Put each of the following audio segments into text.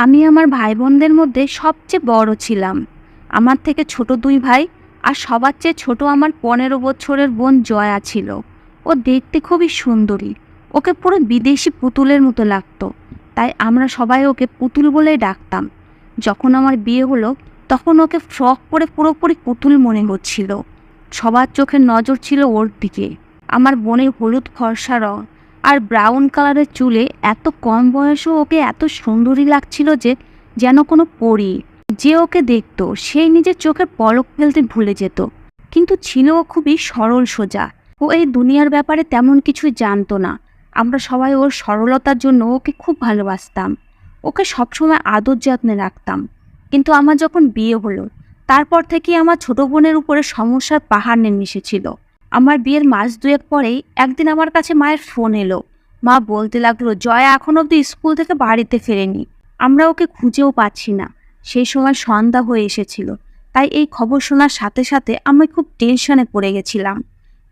আমি আমার ভাই বোনদের মধ্যে সবচেয়ে বড় ছিলাম। আমার থেকে ছোট ২ ভাই আর সবার চেয়ে ছোট আমার ১৫ বছরের বোন জয়া ছিল। ও দেখতে খুবই সুন্দরী। ওকে পুরো বিদেশি পুতুলের মতো লাগতো। তাই আমরা সবাই ওকে পুতুল বলেই ডাকতাম। যখন আমার বিয়ে হলো তখন ওকে ফ্রক পরে পুরোপুরি পুতুল মনে হচ্ছিল। সবার চোখের নজর ছিল ওর দিকে। আমার বোনের হলুদ ফর্সা রং আর ব্রাউন কালারের চুলে এত কম বয়সেও ওকে এত সুন্দরী লাগছিল যে যেন কোনো পরী। যে ওকে দেখতো সেই নিজের চোখের পলক ফেলতে ভুলে যেত। কিন্তু ছিল ও খুবই সরল সোজা। ও এই দুনিয়ার ব্যাপারে তেমন কিছুই জানতো না। আমরা সবাই ওর সরলতার জন্য ওকে খুব ভালোবাসতাম। ওকে সবসময় আদর যত্নে রাখতাম। কিন্তু আমার যখন বিয়ে হলো তারপর থেকেই আমার ছোট বোনের উপরে সমস্যার পাহাড় নেমে এসেছিল। আমার বিয়ের মাস ২ পরেই একদিন আমার কাছে মায়ের ফোন এলো। মা বলতে লাগলো জয়া এখন অবধি স্কুল থেকে বাড়িতে ফেরেনি। আমরা ওকে খুঁজেও পাচ্ছি না। সেই সময় সন্ধ্যা হয়ে এসেছিল। তাই এই খবর শোনার সাথে সাথে আমি খুব টেনশনে পড়ে গেছিলাম।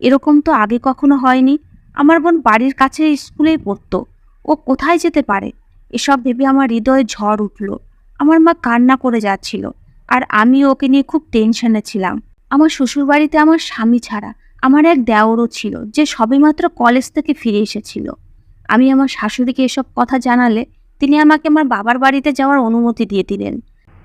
এরকম তো আগে কখনো হয়নি। আমার বোন বাড়ির কাছে স্কুলেই পড়তো। ও কোথায় যেতে পারে? এসব ভেবে আমার হৃদয়ে ঝড় উঠল। আমার মা কান্না করে যাচ্ছিল আর আমি ওকে নিয়ে খুব টেনশনে ছিলাম। আমার শ্বশুরবাড়িতে আমার স্বামী ছাড়া আমার এক দেওরও ছিল যে সবেমাত্র কলেজ থেকে ফিরে এসেছিল। আমি আমার শাশুড়িকে এসব কথা জানালে তিনি আমাকে আমার বাবার বাড়িতে যাওয়ার অনুমতি দিয়ে দিলেন।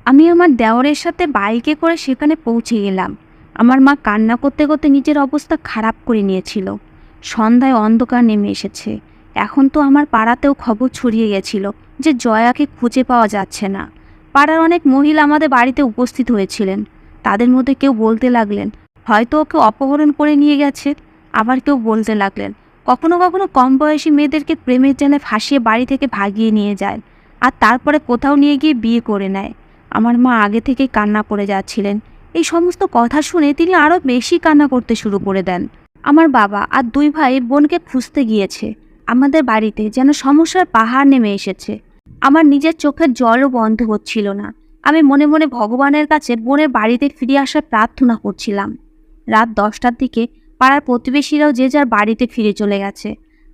আমি আমার দেওরের সাথে বাইকে করে সেখানে পৌঁছে গেলাম। আমার মা কান্না করতে করতে নিজের অবস্থা খারাপ করে নিয়েছিল। সন্ধ্যায় অন্ধকার নেমে এসেছে। এখন তো আমার পাড়াতেও খবর ছড়িয়ে গেছিল যে জয়াকে খুঁজে পাওয়া যাচ্ছে না। পাড়ার অনেক মহিলা আমাদের বাড়িতে উপস্থিত হয়েছিলেন। তাদের মধ্যে কেউ বলতে লাগলেন হয়তো ওকে অপহরণ করে নিয়ে গেছে। আবার কেউ বলতে লাগলেন কখনো কখনো কম বয়সী মেয়েদেরকে প্রেমের জালে ফাঁসিয়ে বাড়ি থেকে ভাগিয়ে নিয়ে যায় আর তারপরে কোথাও নিয়ে গিয়ে বিয়ে করে নেয়। আমার মা আগে থেকেই কান্না করে যাচ্ছিলেন। এই সমস্ত কথা শুনে তিনি আরও বেশি কান্না করতে শুরু করে দেন। আমার বাবা আর ২ ভাই বোনকে খুঁজতে গিয়েছে। আমাদের বাড়িতে যেন সমস্যার পাহাড় নেমে এসেছে। আমার নিজের চোখের জলও বন্ধ হচ্ছিল না। আমি মনে মনে ভগবানের কাছে বোনের বাড়িতে ফিরে আসার প্রার্থনা করছিলাম। রাত ১০টার দিকে পাড়ার প্রতিবেশীরাও যে যার বাড়িতে ফিরে চলে গেছে।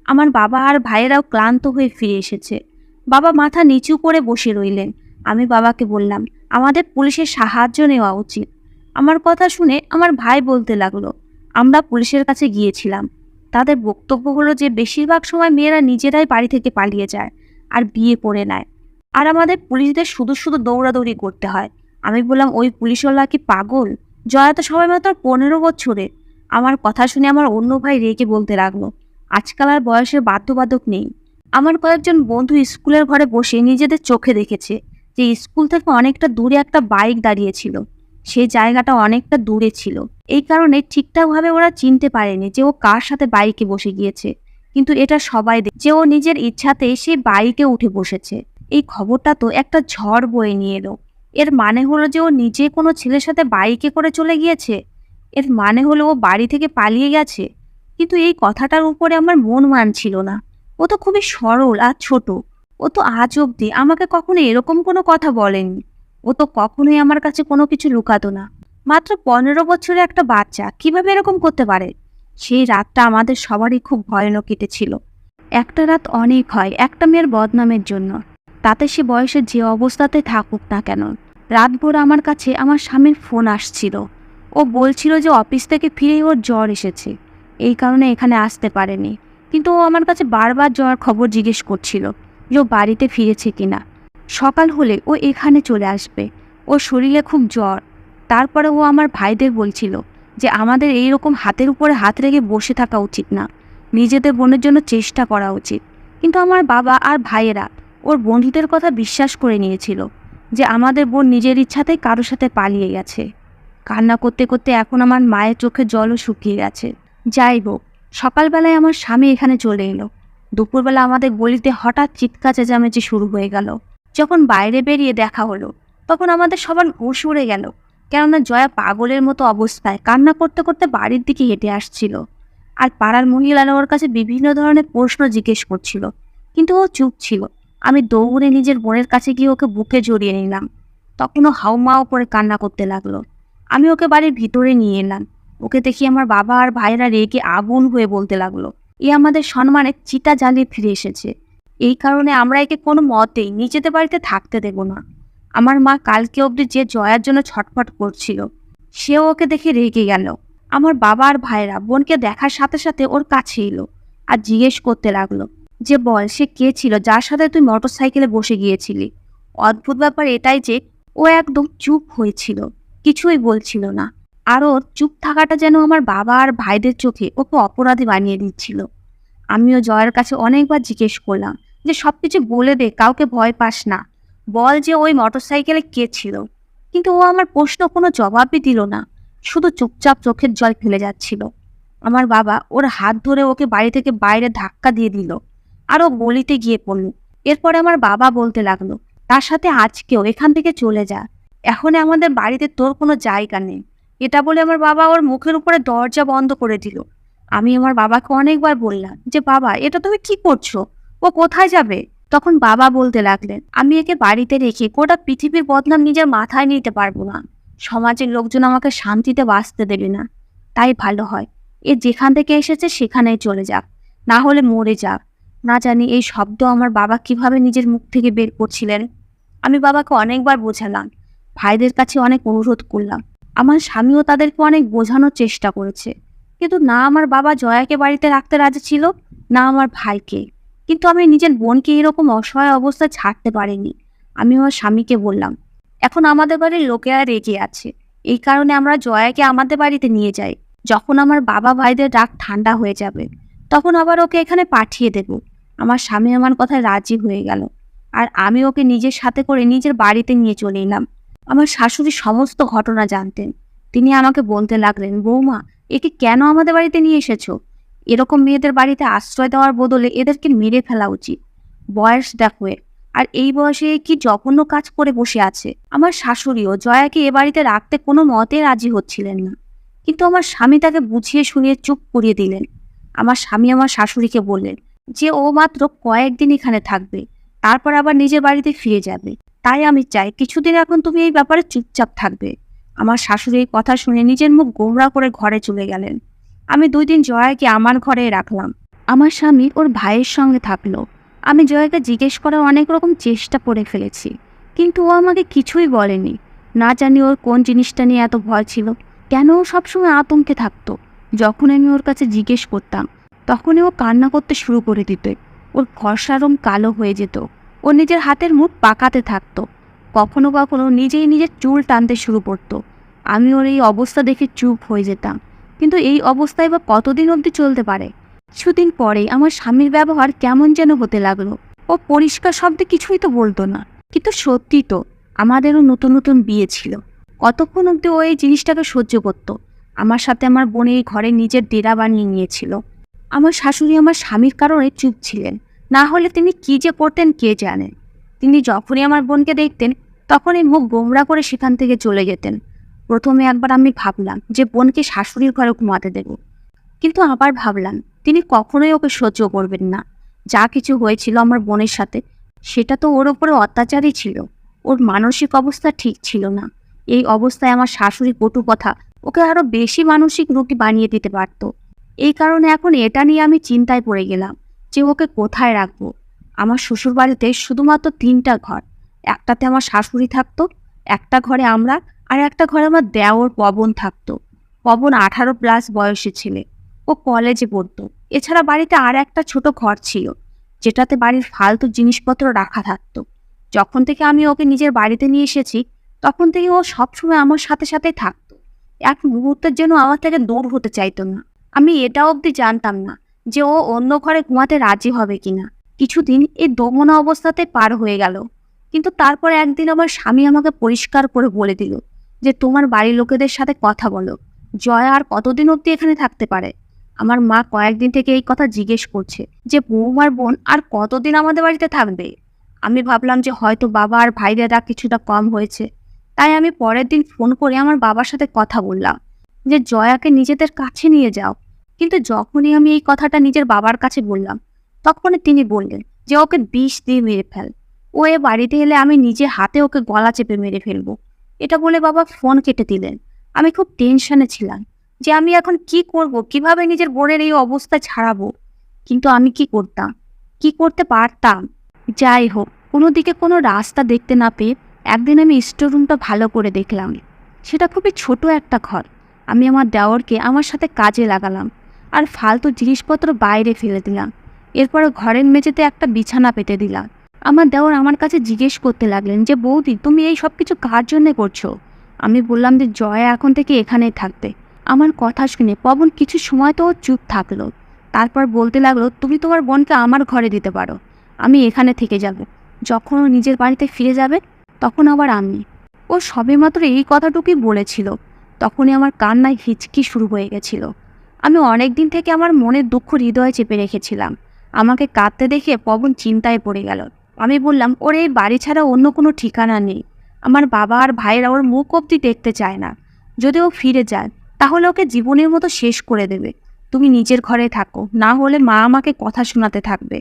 আমার বাবা আর ভাইয়েরাও ক্লান্ত হয়ে ফিরে এসেছে। বাবা মাথা নিচু করে বসে রইলেন। আমি বাবাকে বললাম আমাদের পুলিশের সাহায্য নেওয়া উচিত। আমার কথা শুনে আমার ভাই বলতে লাগলো আমরা পুলিশের কাছে গিয়েছিলাম। তাদের বক্তব্য হলো যে বেশিরভাগ সময় মেয়েরা নিজেরাই বাড়ি থেকে পালিয়ে যায় আর বিয়ে করে নেয়, আর আমাদের পুলিশদের শুধু শুধু দৌড়াদৌড়ি করতে হয়। আমি বললাম ওই পুলিশওয়ালা কি পাগল? জয়া তো সবাই মাত্র ১৫ বছরের। আমার কথা শুনে আমার অন্য ভাই রেগে বলতে লাগলো আজকাল আর বয়সের বাধ্যবাধক নেই। আমার কয়েকজন বন্ধু স্কুলের ঘরে বসে নিজেদের চোখে দেখেছে যে স্কুল থেকে অনেকটা দূরে একটা বাইক দাঁড়িয়েছিল। সেই জায়গাটা অনেকটা দূরে ছিল। এই কারণে ঠিকঠাকভাবে ওরা চিনতে পারেনি যে ও কার সাথে বাইকে বসে গিয়েছে। কিন্তু এটা সবাই যে ও নিজের ইচ্ছাতে সেই বাইকে উঠে বসেছে। এই খবরটা তো একটা ঝড় বয়ে নিয়ে এলো। এর মানে হলো যে ও নিজে কোনো ছেলের সাথে বাইকে করে চলে গিয়েছে। এর মানে হলো ও বাড়ি থেকে পালিয়ে গেছে। কিন্তু এই কথাটার উপরে আমার মন মানছিল না। ও তো খুবই সরল আর ছোট। ও তো আজ অবধি আমাকে কখনো এরকম কোনো কথা বলেনি। ও তো কখনোই আমার কাছে কোনো কিছু লুকাতো না। মাত্র ১৫ বছরের একটা বাচ্চা কিভাবে এরকম করতে পারে? সেই রাতটা আমাদের সবারই খুব ভয়ানক কেটেছিল। একটা রাত অনেক হয় একটা মেয়ের বদনামের জন্য। তাতে সে বয়সে যে অবস্থাতে থাকুক না কেন। রাতভর আমার কাছে আমার স্বামীর ফোন আসছিল। ও বলছিল যে অফিস থেকে ফিরেই ওর জ্বর এসেছে, এই কারণে এখানে আসতে পারেনি। কিন্তু ও আমার কাছে বারবার জ্বর খবর জিজ্ঞেস করছিল যে ও বাড়িতে ফিরেছে কিনা। সকাল হলে ও এখানে চলে আসবে। ওর শরীরে খুব জ্বর। তারপরে ও আমার ভাইদের বলছিল যে আমাদের এই রকম হাতের উপরে হাত রেখে বসে থাকা উচিত না, নিজেদের বোনের জন্য চেষ্টা করা উচিত। কিন্তু আমার বাবা আর ভাইয়েরা ওর বন্ধুদের কথা বিশ্বাস করে নিয়েছিল যে আমাদের বোন নিজের ইচ্ছাতেই কারোর সাথে পালিয়ে গেছে। কান্না করতে করতে এখন আমার মায়ের চোখে জলও শুকিয়ে গেছে। যাই হোক, সকালবেলায় আমার স্বামী এখানে চলে এলো। দুপুরবেলা আমাদের গলিতে হঠাৎ চিৎকার চেঁচামেচি শুরু হয়ে গেল। যখন বাইরে বেরিয়ে দেখা হলো তখন আমাদের সবার হুঁশ উড়ে গেল, কেননা জয়া পাগলের মতো অবস্থায় কান্না করতে করতে বাড়ির দিকে হেঁটে আসছিল। আর পাড়ার মহিলারা ওর কাছে বিভিন্ন ধরনের প্রশ্ন জিজ্ঞেস করছিল, কিন্তু ও চুপ ছিল। আমি দৌড়ে নিজের বোনের কাছে গিয়ে ওকে বুকে জড়িয়ে নিলাম। তখন ও হাউমাউ করে কান্না করতে লাগলো। আমি ওকে বাড়ির ভিতরে নিয়ে এলাম। ওকে দেখি আমার বাবা আর ভাইয়েরা রেগে আগুন হয়ে বলতে লাগলো এ আমাদের সম্মানে চিতা জ্বালিয়ে ফিরে এসেছে। এই কারণে আমরা একে কোনো মতেই নিজেদের বাড়িতে থাকতে দেব না। আমার মা কালকে অবধি যে জয়ার জন্য ছটফট করছিল, সেও ওকে দেখে রেগে গেল। আমার বাবা আর ভাইরা বোনকে দেখার সাথে সাথে ওর কাছে এলো আর জিজ্ঞেস করতে লাগলো যে বল সে কে ছিল যার সাথে তুই মোটরসাইকেলে বসে গিয়েছিলি। অদ্ভুত ব্যাপার এটাই যে ও একদম চুপ হয়েছিল, কিছুই বলছিল না। আর ওর চুপ থাকাটা যেন আমার বাবা আর ভাইদের চোখে ওকে অপরাধী বানিয়ে দিচ্ছিল। আমিও জয়ের কাছে অনেকবার জিজ্ঞেস করলাম যে সবকিছু বলে দে, কাউকে ভয় পাস না, বল যে ওই মোটরসাইকেলে কে ছিল। কিন্তু ও আমার প্রশ্ন কোনো জবাবই দিল না, শুধু চুপচাপ চোখের জল ফেলে যাচ্ছিল। আমার বাবা ওর হাত ধরে ওকে বাড়ি থেকে বাইরে ধাক্কা দিয়ে দিল আর ও গলিতে গিয়ে পড়ল। এরপরে আমার বাবা বলতে লাগলো তার সাথে আজকেও এখান থেকে চলে যা, এখন আমাদের বাড়িতে তোর কোনো জায়গা নেই। এটা বলে আমার বাবা ওর মুখের উপরে দরজা বন্ধ করে দিল। আমি আমার বাবাকে অনেকবার বললাম যে বাবা এটা তুমি কি করছো, ও কোথায় যাবে। তখন বাবা বলতে লাগলেন আমি একে বাড়িতে রেখে গোটা পৃথিবীর বদনাম নিজের মাথায় নিতে পারবো না, সমাজের লোকজন আমাকে শান্তিতে বাঁচতে দেবে না। তাই ভালো হয় এ যেখান থেকে এসেছে সেখানেই চলে যাক, না হলে মরে যাক। না জানি এই শব্দ আমার বাবা কিভাবে নিজের মুখ থেকে বের করছিলেন। আমি বাবাকে অনেকবার বোঝালাম, ভাইদের কাছে অনেক অনুরোধ করলাম, আমার স্বামীও তাদেরকে অনেক বোঝানোর চেষ্টা করেছে, কিন্তু না আমার বাবা জয়াকে বাড়িতে রাখতে রাজি ছিল, না আমার ভাইকে। কিন্তু আমি নিজের বোনকে এরকম অসহায় অবস্থায় ছাড়তে পারিনি। আমি আমার স্বামীকে বললাম এখন আমাদের বাড়ির লোকেরা রেগে আছে, এই কারণে আমরা জয়াকে আমাদের বাড়িতে নিয়ে যাই। যখন আমার বাবা ভাইদের রাগ ঠান্ডা হয়ে যাবে তখন আবার ওকে এখানে পাঠিয়ে দেব। আমার স্বামী আমার কথায় রাজি হয়ে গেল আর আমি ওকে নিজের সাথে করে নিজের বাড়িতে নিয়ে চলে এলাম। আমার শাশুড়ি সমস্ত ঘটনা জানতেন। তিনি আমাকে বলতে লাগলেন বৌমা একে কেন আমাদের বাড়িতে নিয়ে এসেছো, এরকম মেয়েদের বাড়িতে আশ্রয় দেওয়ার বদলে এদেরকে মেরে ফেলা উচিত। বয়স দেখো আর এই বয়সে কি জঘন্য কাজ করে বসে আছে। আমার শাশুড়িও জয়াকে এ বাড়িতে রাখতে কোনো মতে রাজি হচ্ছিলেন না, কিন্তু আমার স্বামী তাকে বুঝিয়ে শুনিয়ে চুপ করিয়ে দিলেন। আমার স্বামী আমার শাশুড়িকে বললেন যে ও মাত্র কয়েকদিন এখানে থাকবে, তারপর আবার নিজের বাড়িতে ফিরে যাবে। তাই আমি চাই কিছুদিন এখন তুমি এই ব্যাপারে চুপচাপ থাকবে। আমার শাশুড়ি এই কথা শুনে নিজের মুখ গোমড়া করে ঘরে চলে গেলেন। আমি 2 দিন জয়াকে আমার ঘরে রাখলাম। আমার স্বামী ওর ভাইয়ের সঙ্গে থাকলো। আমি জয়াকে জিজ্ঞেস করার অনেক রকম চেষ্টা করে ফেলেছি, কিন্তু ও আমাকে কিছুই বলেনি। না জানি ওর কোন জিনিসটা নিয়ে এত ভয় ছিল, কেন ও সবসময় আতঙ্কে থাকতো। যখন আমি ওর কাছে জিজ্ঞেস করতাম তখনই ও কান্না করতে শুরু করে দিত। ওর ফর্সা রং কালো হয়ে যেত, ও নিজের হাতের মুখ পাকাতে থাকতো, কখনো কখনো নিজেই নিজের চুল টানতে শুরু করতো। আমি ওর এই অবস্থা দেখে চুপ হয়ে যেতাম, কিন্তু এই অবস্থায় বা কতদিন অবধি চলতে পারে। কিছুদিন পরে আমার স্বামীর ব্যবহার কেমন যেন হতে লাগলো। ও পরিষ্কার শব্দে কিছুই তো বলতো না, কিন্তু সত্যি তো আমাদেরও নতুন নতুন বিয়ে ছিল। কতক্ষণ অবধি ও এই জিনিসটাকে সহ্য করতো। আমার সাথে আমার বোন এই ঘরে নিজের ডেরা বানিয়ে নিয়েছিল। আমার শাশুড়ি আমার স্বামীর কারণে চুপ ছিলেন, না হলে তিনি কি যে করতেন কে জানে। তিনি যখনই আমার বোনকে দেখতেন তখনই মুখ গোমড়া করে সেখান থেকে চলে যেতেন। প্রথমে একবার আমি ভাবলাম যে বোনকে শাশুড়ির ঘরে ঘুমাতে দেব, কিন্তু আবার ভাবলাম তিনি কখনোই ওকে সহ্য করবেন না। যা কিছু হয়েছিল আমার বোনের সাথে সেটা তো ওর ওপরে অত্যাচারই ছিল। ওর মানসিক অবস্থা ঠিক ছিল না। এই অবস্থায় আমার শাশুড়ি কটু কথা ওকে আরো বেশি মানসিক রোগী বানিয়ে দিতে পারত। এই কারণে এখন এটা নিয়ে আমি চিন্তায় পড়ে গেলাম যে ওকে কোথায় রাখবো। আমার শ্বশুরবাড়িতে শুধুমাত্র 3টা ঘর, একটাতে আমার শাশুড়ি থাকতো, একটা ঘরে আমরা, আর একটা ঘরে আমার দেওর পবন থাকতো। পবন 18+ বয়সী ছেলে, ও কলেজে পড়তো। এছাড়া বাড়িতে আর একটা ছোট ঘর ছিল যেটাতে বাড়ির ফালতু জিনিসপত্র রাখা থাকতো। যখন থেকে আমি ওকে নিজের বাড়িতে নিয়ে এসেছি তখন থেকে ও সবসময় আমার সাথে সাথেই থাকতো, এক মুহূর্তের জন্য আমার থেকে দূর হতে চাইতো না। আমি এটা অবধি জানতাম না যে ও অন্য ঘরে ঘুমাতে রাজি হবে কিনা। কিছুদিন এই দমনা অবস্থাতে পার হয়ে গেল, কিন্তু তারপর একদিন আমার স্বামী আমাকে পরিষ্কার করে বলে দিল যে তোমার বাড়ির লোকেদের সাথে কথা বলো, জয়া আর কতদিন অবধি এখানে থাকতে পারে। আমার মা কয়েকদিন থেকে এই কথা জিজ্ঞেস করছে যে বৌমার বোন আর কতদিন আমাদের বাড়িতে থাকবে। আমি ভাবলাম যে হয়তো বাবা আর ভাইদেরা কিছুটা কম হয়েছে, তাই আমি পরের দিন ফোন করে আমার বাবার সাথে কথা বললাম যে জয়াকে নিজেদের কাছে নিয়ে যাও। কিন্তু যখনই আমি এই কথাটা নিজের বাবার কাছে বললাম তখনই তিনি বললেন যে ওকে বিষ দিয়ে মেরে ফেল, ও এ বাড়িতে এলে আমি নিজে হাতে ওকে গলা চেপে মেরে ফেলবো। এটা বলে বাবা ফোন কেটে দিলেন। আমি খুব টেনশনে ছিলাম যে আমি এখন কি করব, কিভাবে নিজের বোনের এই অবস্থা ছাড়াবো। কিন্তু আমি কি করতাম, কি করতে পারতাম। যাই হোক, কোনো দিকে কোনো রাস্তা দেখতে না পেয়ে একদিন আমি স্টোর রুমটা ভালো করে দেখলাম। সেটা খুবই ছোট একটা ঘর। আমি আমার দেওরকে আমার সাথে কাজে লাগালাম আর ফালতু জিনিসপত্র বাইরে ফেলে দিলাম। এরপরে ঘরের মেঝেতে একটা বিছানা পেতে দিলাম। আমার দেওর আমার কাছে জিজ্ঞেস করতে লাগলেন যে, বৌদি তুমি এই সব কিছু কার জন্যে করছো? আমি বললাম যে জয়া এখন থেকে এখানেই থাকবে। আমার কথা শুনে পবন কিছু সময় তো চুপ থাকলো। তারপর বলতে লাগলো, তুমি তোমার বোনকে আমার ঘরে দিতে পারো, আমি এখানে থেকে যাব। যখন ও নিজের বাড়িতে ফিরে যাবে তখন আবার আমি। ও সবেমাত্র এই কথাটুকুই বলেছিল, তখনই আমার কান্নায় হিচকি শুরু হয়ে গেছিল। আমি অনেক দিন থেকে আমার মনের দুঃখ হৃদয়ে চেপে রেখেছিলাম। আমাকে কাঁদতে দেখে পবন চিন্তায় পড়ে গেল। আমি বললাম, ওর এই বাড়ি ছাড়া অন্য কোনো ঠিকানা নেই। আমার বাবা আর ভাইয়েরা ওর মুখ অবধি দেখতে চায় না। যদি ও ফিরে যায় তাহলে ওকে জীবনের মতো শেষ করে দেবে। তুমি নিজের ঘরে থাকো, না হলে মা আমাকে কথা শোনাতে থাকবে।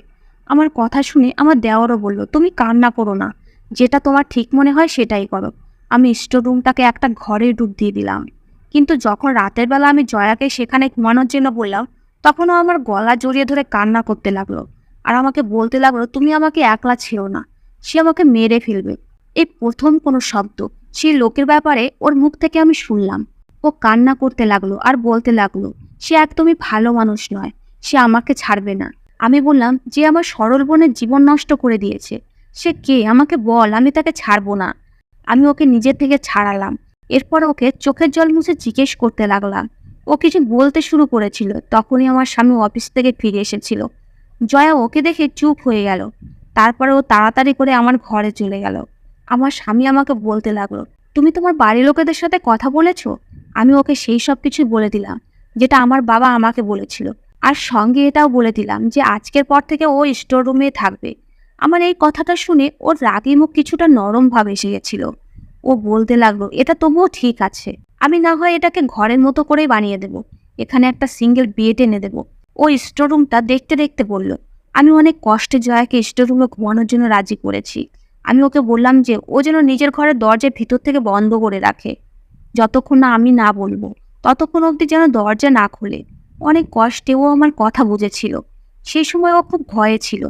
আমার কথা শুনে আমার দেওরও বলল, তুমি কান্না করো না, যেটা তোমার ঠিক মনে হয় সেটাই করো। আমি স্টোর রুমটাকে একটা ঘরের রূপ দিয়ে দিলাম। কিন্তু যখন রাতের বেলা আমি জয়াকে সেখানে ঘুমানোর জন্য বললাম, তখনও আমার গলা জড়িয়ে ধরে কান্না করতে লাগলো আর আমাকে বলতে লাগলো, তুমি আমাকে একলা ছেড়ো না, সে আমাকে মেরে ফেলবে। এই প্রথম কোনো শব্দ সেই লোকের ব্যাপারে ওর মুখ থেকে আমি শুনলাম। ও কান্না করতে লাগলো আর বলতে লাগলো, সে একদমই ভালো মানুষ নয়, সে আমাকে ছাড়বে না। আমি বললাম, যে আমার সরল বোনের জীবন নষ্ট করে দিয়েছে সে কে আমাকে বল, আমি তাকে ছাড়বো না। আমি ওকে নিজের থেকে ছাড়ালাম। এরপর ওকে চোখের জল মুছে জিজ্ঞেস করতে লাগলাম। ও কিছু বলতে শুরু করেছিল, তখনই আমার স্বামী অফিস থেকে ফিরে এসেছিল। জয়া ওকে দেখে চুপ হয়ে গেল। তারপরে ও তাড়াতাড়ি করে আমার ঘরে চলে গেল। আমার স্বামী আমাকে বলতে লাগলো, তুমি তোমার বাড়ির লোকেদের সাথে কথা বলেছো? আমি ওকে সেই সব কিছুই বলে দিলাম যেটা আমার বাবা আমাকে বলেছিল, আর সঙ্গে এটাও বলে দিলাম যে আজকের পর থেকে ও স্টোর রুমে থাকবে। আমার এই কথাটা শুনে ওর রাগী মুখ কিছুটা নরম ভাব এসে গেছিল। ও বলতে লাগলো, এটা তবুও ঠিক আছে, আমি না হয় এটাকে ঘরের মতো করেই বানিয়ে দেব, এখানে একটা সিঙ্গেল বেড এনে দেবো। ও স্টোর রুমটা দেখতে দেখতে বলল, আমি অনেক কষ্টে জয়াকে স্টোর রুমে ঘুমানোর জন্য রাজি করেছি। আমি ওকে বললাম যে ও যেন নিজের ঘরের দরজা ভিতর থেকে বন্ধ করে রাখে, যতক্ষণ না আমি না বলবো ততক্ষণ অবধি যেন দরজা না খোলে। অনেক কষ্টে ও আমার কথা বুঝেছিল। সেই সময় ও খুব ভয়ে ছিল,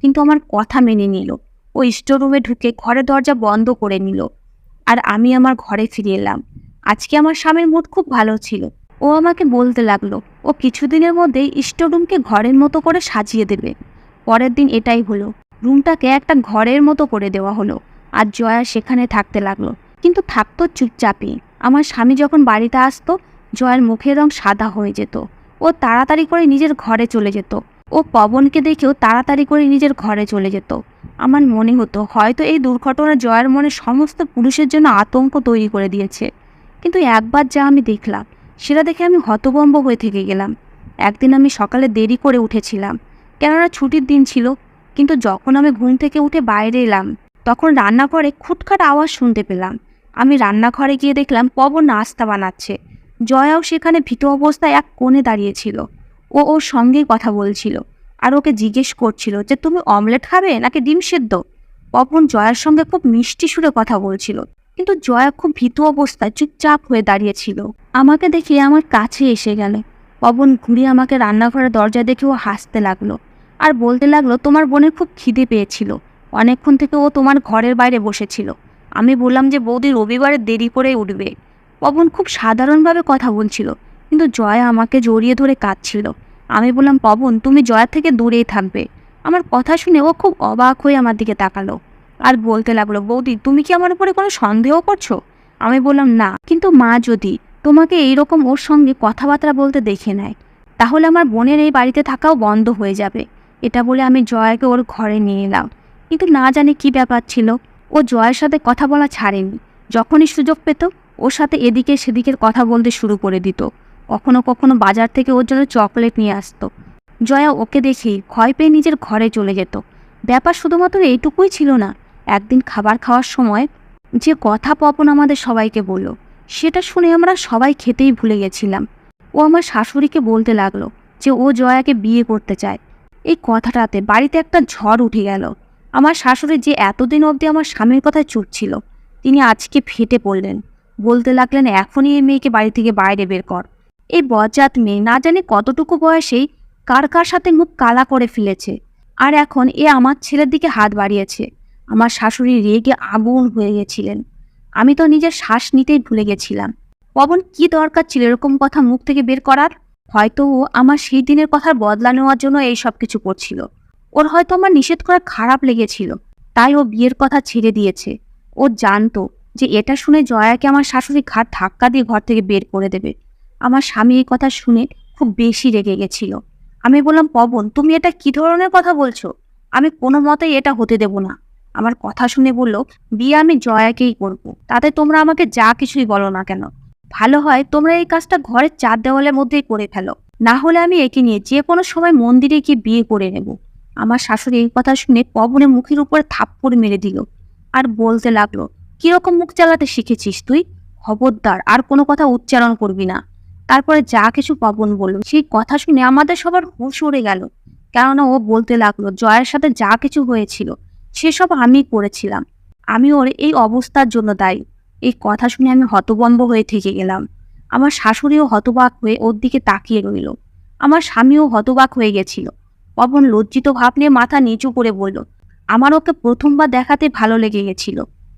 কিন্তু আমার কথা মেনে নিল। ও স্টোর রুমে ঢুকে ঘরের দরজা বন্ধ করে নিল আর আমি আমার ঘরে ফিরে এলাম। আজকে আমার স্বামীর মুড খুব ভালো ছিল। ও আমাকে বলতে লাগলো, ও কিছুদিনের মধ্যেই স্টোর রুমকে ঘরের মতো করে সাজিয়ে দেবে। পরের দিন এটাই হলো, রুমটাকে একটা ঘরের মতো করে দেওয়া হলো আর জয়া সেখানে থাকতে লাগলো, কিন্তু থাকতো চুপচাপই। আমার স্বামী যখন বাড়িতে আসতো জয়ার মুখের রং সাদা হয়ে যেত। ও তাড়াতাড়ি করে নিজের ঘরে চলে যেত। ও পবনকে দেখেও তাড়াতাড়ি করে নিজের ঘরে চলে যেত। আমার মনে হতো হয়তো এই দুর্ঘটনা জয়ার মনে সমস্ত পুরুষের জন্য আতঙ্ক তৈরি করে দিয়েছে। কিন্তু একবার যা আমি দেখলাম সেটা দেখে আমি হতভম্ব হয়ে থেকে গেলাম। একদিন আমি সকালে দেরি করে উঠেছিলাম, কেননা ছুটির দিন ছিল। কিন্তু যখন আমি ঘুম থেকে উঠে বাইরে এলাম তখন রান্নাঘরে খুটখাট আওয়াজ শুনতে পেলাম। আমি রান্নাঘরে গিয়ে দেখলাম পবন নাস্তা বানাচ্ছে। জয়াও সেখানে ভীত অবস্থায় এক কোণে দাঁড়িয়েছিল। ও ওর সঙ্গেই কথা বলছিল আর ওকে জিজ্ঞেস করছিল যে তুমি অমলেট খাবে নাকি ডিম সেদ্ধ। পবন জয়ার সঙ্গে খুব মিষ্টি সুরে কথা বলছিল, কিন্তু জয়া খুব ভীত অবস্থায় চুপচাপ হয়ে দাঁড়িয়েছিল। আমাকে দেখে আমার কাছে এসে গেল। পবন ঘুরে আমাকে রান্নাঘরের দরজা দেখে ও হাসতে লাগলো আর বলতে লাগলো, তোমার বোনের খুব খিদে পেয়েছিল, অনেকক্ষণ থেকে ও তোমার ঘরের বাইরে বসেছিল। আমি বললাম যে বৌদি রবিবারে দেরি করে উঠবে। পবন খুব সাধারণভাবে কথা বলছিল, কিন্তু জয়া আমাকে জড়িয়ে ধরে কাঁদছিল। আমি বললাম, পবন তুমি জয়া থেকে দূরেই থাকবে। আমার কথা শুনে ও খুব অবাক হয়ে আমার দিকে তাকালো আর বলতে লাগলো, বৌদি তুমি কি আমার উপরে কোনো সন্দেহ করছো? আমি বললাম, না, কিন্তু মা যদি তোমাকে এইরকম ওর সঙ্গে কথাবার্তা বলতে দেখে নেয় তাহলে আমার বোনের এই বাড়িতে থাকাও বন্ধ হয়ে যাবে। এটা বলে আমি জয়াকে ওর ঘরে নিয়ে এলাম। কিন্তু না জানি কি ব্যাপার ছিল, ও জয়ের সাথে কথা বলা ছাড়েনি। যখনই সুযোগ পেত ওর সাথে এদিকে সেদিকের কথা বলতে শুরু করে দিত। কখনো কখনো বাজার থেকে ওর জন্য চকলেট নিয়ে আসতো। জয়া ওকে দেখেই ভয় পেয়ে নিজের ঘরে চলে যেত। ব্যাপার শুধুমাত্র এইটুকুই ছিল না, একদিন খাবার খাওয়ার সময় যে কথা পবন আমাদের সবাইকে বলল সেটা শুনে আমরা সবাই খেতেই ভুলে গেছিলাম। ও আমার শাশুড়িকে বলতে লাগলো যে ও জয়াকে বিয়ে করতে চায়। এই কথাটাতে বাড়িতে একটা ঝড় উঠে গেল। আমার শাশুড়ি যে এতদিন অবধি আমার স্বামীর কথায় চুপ ছিল, তিনি আজকে ফেটে পড়লেন। বলতে লাগলেন, এখনই এই মেয়েকে বাড়ি থেকে বাইরে বের কর। এই বজ্জাত মেয়ে না জানি কতটুকু বয়সেই কার কার সাথে মুখ কালা করে ফেলেছে। আর এখন এ আমার ছেলের দিকে হাত বাড়িয়েছে। আমার শাশুড়ি রেগে আগুন হয়ে গেছিলেন। আমি তো নিজের শ্বাস নিতেই ভুলে গেছিলাম। পবন কি দরকার ছিল এরকম কথা মুখ থেকে বের করার? হয়তো ও আমার সেই দিনের কথার বদলা নেওয়ার জন্য এই সব কিছু করছিল। ওর হয়তো আমার নিষেধ করা খারাপ লেগেছিল, তাই ও বিয়ের কথা ছেড়ে দিয়েছে। ও জানতো যে এটা শুনে জয়াকে আমার শাশুড়ি ঘাট ধাক্কা দিয়ে ঘর থেকে বের করে দেবে। আমার স্বামী এই কথা শুনে খুব বেশি রেগে গেছিল। আমি বললাম, পবন, তুমি এটা কি ধরনের কথা বলছো? আমি কোনো মতেই এটা হতে দেব না। আমার কথা শুনে বলল, বিয়ে আমি জয়াকেই করব, তাতে তোমরা আমাকে যা কিছুই বলো না কেন। ভালো হয় তোমরা এই কাজটা ঘরের 4 দেওয়ালের মধ্যেই করে ফেলো, না হলে আমি একে নিয়ে যে কোনো সময় মন্দিরে গিয়ে বিয়ে করে নেব। আমার শাশুড়ি এই কথা শুনে পবনের মুখের উপরে থাপ্পড় মেরে দিল আর বলতে লাগলো, কিরকম মুখ চালাতে শিখেছিস তুই? খবরদার আর কোনো কথা উচ্চারণ করবি না। তারপরে যা কিছু পবন বলল সেই কথা শুনে আমাদের সবার হুঁশ উড়ে গেল। কেননা ও বলতে লাগলো, জয়ের সাথে যা কিছু হয়েছিল সেসব আমি করেছিলাম, আমি ওর এই অবস্থার জন্য দায়ী। এই কথা শুনে আমি হতভম্ব হয়ে থেকে গেলাম। আমার শাশুড়িও হতবাক হয়ে ওর দিকে তাকিয়ে রইল। আমার স্বামীও হতবাক হয়ে গেছিল। পবন লজ্জিত ভাব নিয়ে মাথা নিচু করে বলল, আমার ওকে প্রথমবার দেখাতে ভালো লেগে গেছিল,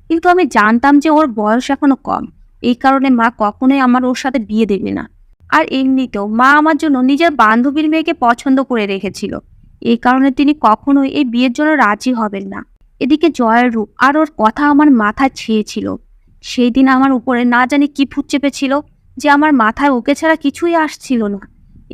কিন্তু আমি জানতাম যে ওর বয়স এখনো কম, এই কারণে মা কখনোই আমার ওর সাথে বিয়ে দেবে না। আর এমনিতেও মা আমার জন্য নিজের বান্ধবীর মেয়েকে পছন্দ করে রেখেছিল, এই কারণে তিনি কখনোই এই বিয়ের জন্য রাজি হবেন না। এদিকে জয়ের রূপ আর ওর কথা আমার মাথায় ছেয়েছিল। সেই দিন আমার উপরে না জানি কি ভূত চেপেছিল যে আমার মাথায় ওকে ছাড়া কিছুই আসছিল না।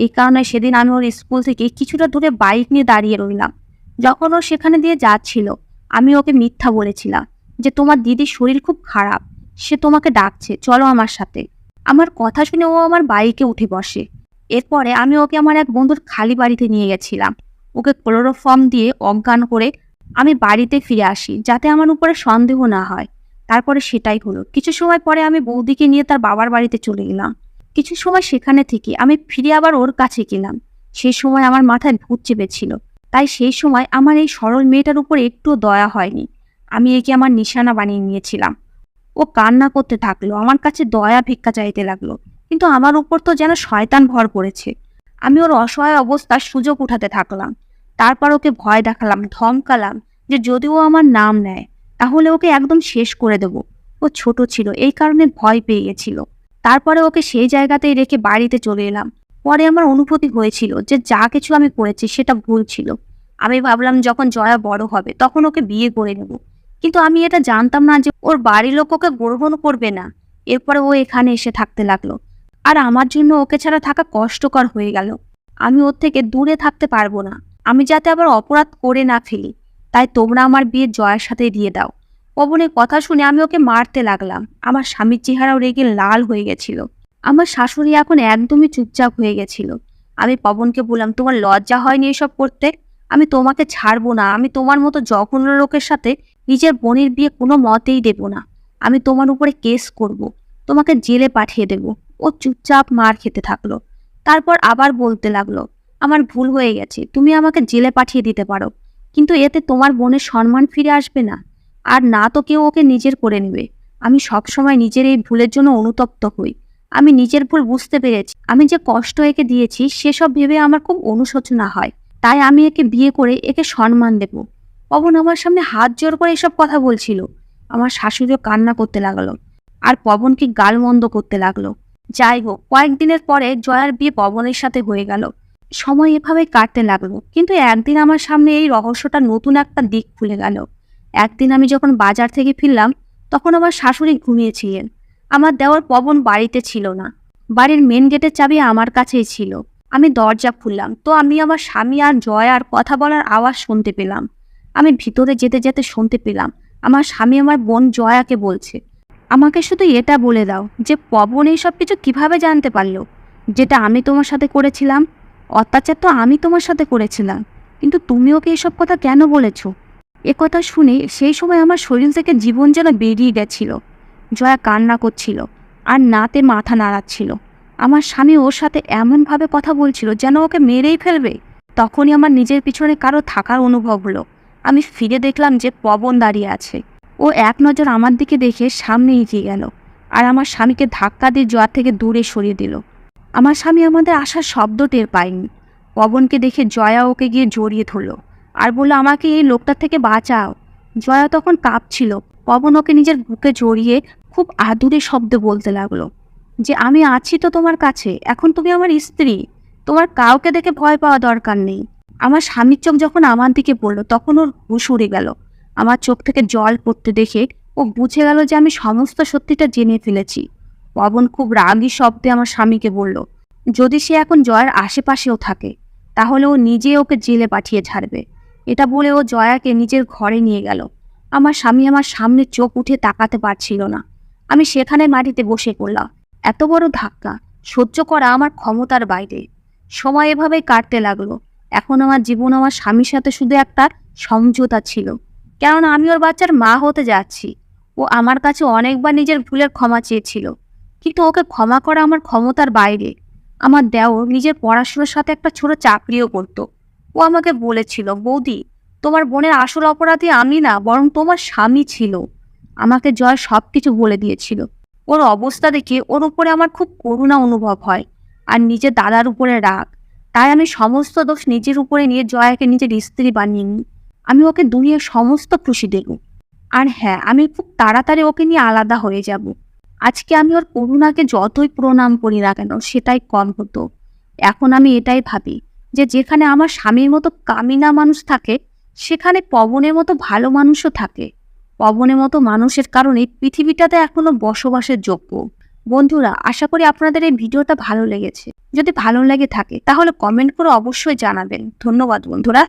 এই কারণে সেদিন আমি ওর স্কুল থেকে কিছুটা দূরে বাইক নিয়ে দাঁড়িয়ে রইলাম। যখন ও সেখানে দিয়ে যাচ্ছিল, আমি ওকে মিথ্যা বলেছিলাম যে তোমার দিদির শরীর খুব খারাপ, সে তোমাকে ডাকছে, চলো আমার সাথে। আমার কথা শুনে ও আমার বাইকে উঠে বসে। এরপরে আমি ওকে আমার এক বন্ধুর খালি বাড়িতে নিয়ে গেছিলাম। ওকে ক্লোরোফর্ম দিয়ে অজ্ঞান করে আমি বাড়িতে ফিরে আসি, যাতে আমার উপরে সন্দেহ না হয়। তারপরে সেটাই হলো। কিছু সময় পরে আমি বৌদিকে নিয়ে তার বাবার বাড়িতে চলে গেলাম। কিছু সময় সেখানে থেকে আমি ফিরে আবার ওর কাছে গেলাম। সেই সময় আমার মাথায় ভূত চেপেছিল, তাই সেই সময় আমার এই সরল মেয়েটার উপর একটুও দয়া হয়নি। আমি একে আমার নিশানা বানিয়ে নিয়েছিলাম। ও কান্না করতে থাকলো, আমার কাছে দয়া ভিক্ষা চাইতে লাগলো, কিন্তু আমার উপর তো যেন শয়তান ভর করেছে। আমি ওর অসহায় অবস্থার সুযোগ উঠাতে থাকলাম। তারপর ওকে ভয় দেখালাম, ধমকালাম যে যদি ও আমার নাম নেয় তাহলে ওকে একদম শেষ করে দেব। ও ছোট ছিল, এই কারণে ভয় পেয়ে গেছিল। তারপরে ওকে সেই জায়গাতেই রেখে বাড়িতে চলে এলাম। পরে আমার অনুভূতি হয়েছিল যে যা কিছু আমি করেছি সেটা ভুল ছিল। আমি ভাবলাম যখন জয়া বড় হবে তখন ওকে বিয়ে করে নেব, কিন্তু আমি এটা জানতাম না যে ওর বাড়ির লোক ওকে গ্রহণ করবে না। এরপরে ও এখানে এসে থাকতে লাগলো, আর আমার জন্য ওকে ছাড়া থাকা কষ্টকর হয়ে গেল। আমি ওর থেকে দূরে থাকতে পারবো না, আমি যাতে আবার অপরাধ করে না ফেলি। তাই তোমরা আমার বিয়ে জয়ের সাথে দিয়ে দাও। পবনের কথা শুনে আমি ওকে মারতে লাগলাম। আমার স্বামীর চেহারাও রেগে লাল হয়ে গেছিল। আমার শাশুড়ি এখন একদমই চুপচাপ হয়ে গেছিল। আমি পবনকে বললাম, তোমার লজ্জা হয়নি এসব করতে? আমি তোমাকে ছাড়বো না, আমি তোমার মতো জঘন্য লোকের সাথে নিজের বোনের বিয়ে কোনো মতেই দেব না। আমি তোমার উপরে কেস করব, তোমাকে জেলে পাঠিয়ে দেব। ও চুপচাপ মার খেতে থাকলো। তারপর আবার বলতে লাগলো, আমার ভুল হয়ে গেছে, তুমি আমাকে জেলে পাঠিয়ে দিতে পারো, কিন্তু এতে তোমার বোনের সম্মান ফিরে আসবে না, আর না তো কেউ ওকে নিজের করে নেবে। আমি সবসময় নিজের এই ভুলের জন্য অনুতপ্ত হই। আমি নিজের ভুল বুঝতে পেরেছি, আমি যে কষ্ট একে দিয়েছি সেসব ভেবে আমার খুব অনুশোচনা হয়। তাই আমি একে বিয়ে করে একে সম্মান দেব। পবন আমার সামনে হাত জোর করে এসব কথা বলছিল। আমার শাশুড়িও কান্না করতে লাগলো আর পবনকে গালমন্দ করতে লাগলো। যাই হোক, কয়েকদিনের পরে জয়ার বিয়ে পবনের সাথে হয়ে গেল। সময় এভাবে কাটতে লাগলো, কিন্তু একদিন আমার সামনে এই রহস্যটা নতুন একটা দিক খুলে গেল। একদিন আমি যখন বাজার থেকে ফিরলাম তখন আমার শাশুড়ি ঘুমিয়েছিলেন। আমার দেওর পবন বাড়িতে ছিল না। বাড়ির মেন গেটের চাবি আমার কাছেই ছিল। আমি দরজা খুললাম তো আমি আমার স্বামী আর জয়ার কথা বলার আওয়াজ শুনতে পেলাম। আমি ভিতরে যেতে যেতে শুনতে পেলাম আমার স্বামী আমার বোন জয়াকে বলছে, আমাকে শুধু এটা বলে দাও যে পবন এই সব কিছু কিভাবে জানতে পারলো, যেটা আমি তোমার সাথে করেছিলাম। অত্যাচার তো আমি তোমার সাথে করেছিলাম, কিন্তু তুমি ওকে এসব কথা কেন বলেছো? কথা শুনে সেই সময় আমার শরীর থেকে জীবন যেন বেরিয়ে গেছিল। জয়া কান্না করছিল আর নাতে মাথা নাড়াচ্ছিল। আমার স্বামী ওর সাথে এমনভাবে কথা বলছিল যেন ওকে মেরেই ফেলবে। তখনই আমার নিজের পিছনে কারো থাকার অনুভব হলো। আমি ফিরে দেখলাম যে পবন দাঁড়িয়ে আছে। ও এক নজর আমার দিকে দেখে সামনে এগিয়ে গেল আর আমার স্বামীকে ধাক্কা দিয়ে জয়া থেকে দূরে সরিয়ে দিল। আমার স্বামী আমাদের আসার শব্দ টের পায়নি। পবনকে দেখে জয়া ওকে গিয়ে জড়িয়ে ধরল আর বলল, আমাকে এই লোকটার থেকে বাঁচাও। জয়া তখন কাঁপছিল। পবন ওকে নিজের বুকে জড়িয়ে খুব আদুরে শব্দে বলতে লাগলো যে, আমি আছি তো তোমার কাছে, এখন তুমি আমার স্ত্রী, তোমার কাউকে দেখে ভয় পাওয়া দরকার নেই। আমার স্বামীর চোখ যখন আমার দিকে পড়লো তখন ওর হুঁশ উড়ে গেল। আমার চোখ থেকে জল পড়তে দেখে ও বুঝে গেল যে আমি সমস্ত সত্যিটা জেনে ফেলেছি। পবন খুব রাগী শব্দে আমার স্বামীকে বলল, যদি সে এখন জয়ার আশেপাশেও থাকে তাহলে ও নিজে ওকে জেলে পাঠিয়ে ছাড়বে। এটা বলে ও জয়াকে নিজের ঘরে নিয়ে গেল। আমার স্বামী আমার সামনে চোখ উঠে তাকাতে পারছিল না। আমি সেখানে মাটিতে বসে পড়লাম। এত বড় ধাক্কা সহ্য করা আমার ক্ষমতার বাইরে। সময় এভাবেই কাটতে লাগলো। এখন আমার জীবন আমার স্বামীর সাথে শুধু একটা সমঝোতা ছিল, কেননা আমি ওর বাচ্চার মা হতে যাচ্ছি। ও আমার কাছে অনেকবার নিজের ভুলের ক্ষমা চেয়েছিল, কিন্তু ওকে ক্ষমা করা আমার ক্ষমতার বাইরে। আমার দেওর নিজের পড়াশোনার সাথে একটা ছোট চাকরিও করতো। ও আমাকে বলেছিল, বৌদি, তোমার বোনের আসল অপরাধী আমি না, বরং তোমার স্বামী ছিল। আমাকে জয় সবকিছু বলে দিয়েছিল। ওর অবস্থা দেখে ওর উপরে আমার খুব করুণা অনুভব হয়, আর নিজের দাদার উপরে রাগ। তাই আমি সমস্ত দোষ নিজের উপরে নিয়ে জয়াকে নিজের স্ত্রী বানিয়ে নিই। আমি ওকে দুনিয়ার সমস্ত খুশি দেব। আর হ্যাঁ, আমি খুব তাড়াতাড়ি ওকে নিয়ে আলাদা হয়ে যাব। আজকে আমি ওর করুণাকে যতই প্রণাম করি না কেন সেটাই কম হতো। এখন আমি এটাই ভাবি যে যেখানে আমার স্বামীর মতো কামিনা মানুষ থাকে, সেখানে পবনের মতো ভালো মানুষও থাকে। পবনের মতো মানুষের কারণে পৃথিবীটাতে এখনো বসবাসের যোগ্য। বন্ধুরা, আশা করি আপনাদের এই ভিডিওটা ভালো লেগেছে। যদি ভালো লেগে থাকে তাহলে কমেন্ট করে অবশ্যই জানাবেন। ধন্যবাদ বন্ধুরা।